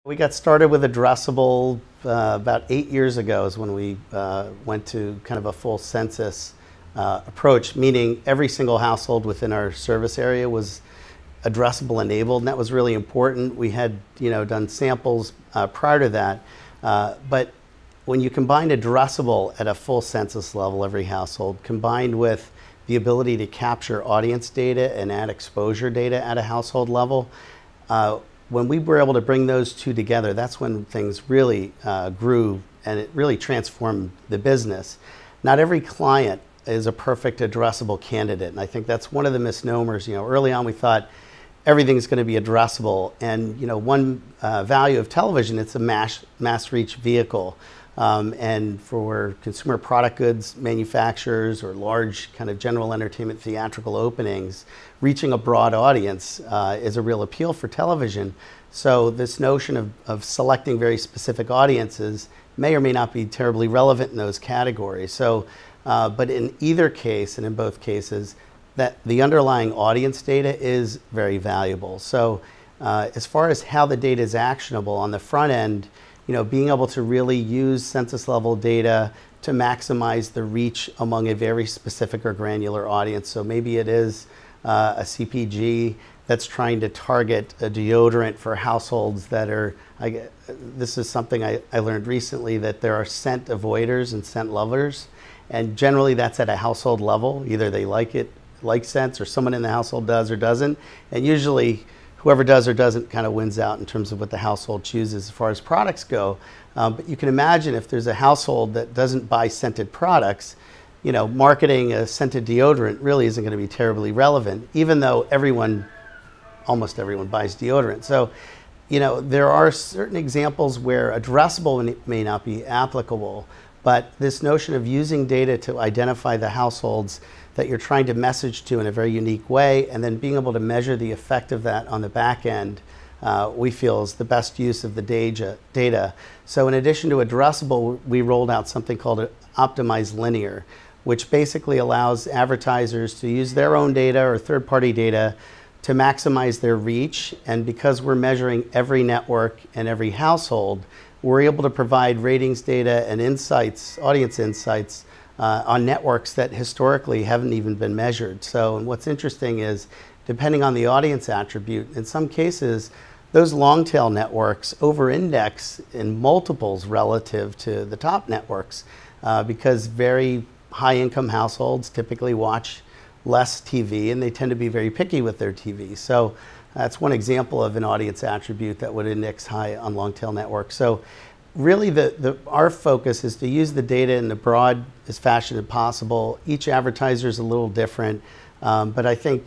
We got started with Addressable about 8 years ago is when we went to kind of a full census approach, meaning every single household within our service area was addressable enabled, and that was really important. We had done samples prior to that, but when you combine addressable at a full census level, every household, combined with the ability to capture audience data and add exposure data at a household level, when we were able to bring those two together, that's when things really grew and it really transformed the business. Not every client is a perfect addressable candidate, and I think that's one of the misnomers. Early on we thought everything's going to be addressable, and one value of television, it's a mass reach vehicle. And for consumer product goods manufacturers or large kind of general entertainment theatrical openings, reaching a broad audience is a real appeal for television. So this notion of selecting very specific audiences may or may not be terribly relevant in those categories. So, but in either case, and in both cases, that the underlying audience data is very valuable. So as far as how the data is actionable on the front end, being able to really use census level data to maximize the reach among a very specific or granular audience. So maybe it is a CPG that's trying to target a deodorant for households that are, this is something I learned recently, that there are scent avoiders and scent lovers. And generally that's at a household level. Either they like scents, or someone in the household does or doesn't. And usually whoever does or doesn't kind of wins out in terms of what the household chooses as far as products go. But you can imagine if there's a household that doesn't buy scented products, marketing a scented deodorant really isn't going to be terribly relevant, even though almost everyone buys deodorant. So, there are certain examples where addressable may not be applicable, but this notion of using data to identify the households that you're trying to message to in a very unique way, and then being able to measure the effect of that on the back end, we feel is the best use of the data. So in addition to addressable, we rolled out something called Optimized Linear, which basically allows advertisers to use their own data or third-party data to maximize their reach. And because we're measuring every network and every household, we're able to provide ratings data and insights, audience insights, on networks that historically haven't even been measured. So what's interesting is, depending on the audience attribute, in some cases, those long tail networks over-index in multiples relative to the top networks because very high-income households typically watch less TV, and they tend to be very picky with their TV. So that's one example of an audience attribute that would index high on long tail networks. So really, our focus is to use the data in the broadest fashion as possible. Each advertiser is a little different, but I think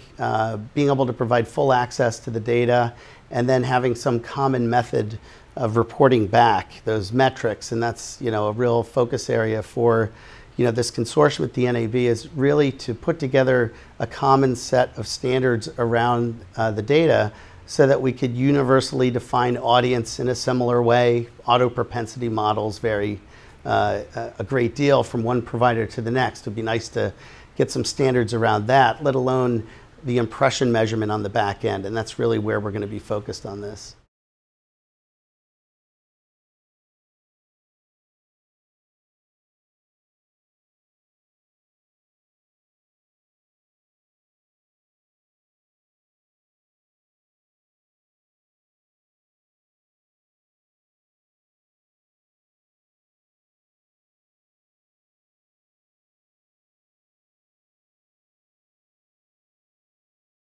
being able to provide full access to the data and then having some common method of reporting back those metrics, and that's a real focus area for this consortium with the NAB, is really to put together a common set of standards around the data, so that we could universally define audience in a similar way. Auto propensity models vary a great deal from one provider to the next. It would be nice to get some standards around that, let alone the impression measurement on the back end, and that's really where we're going to be focused on this.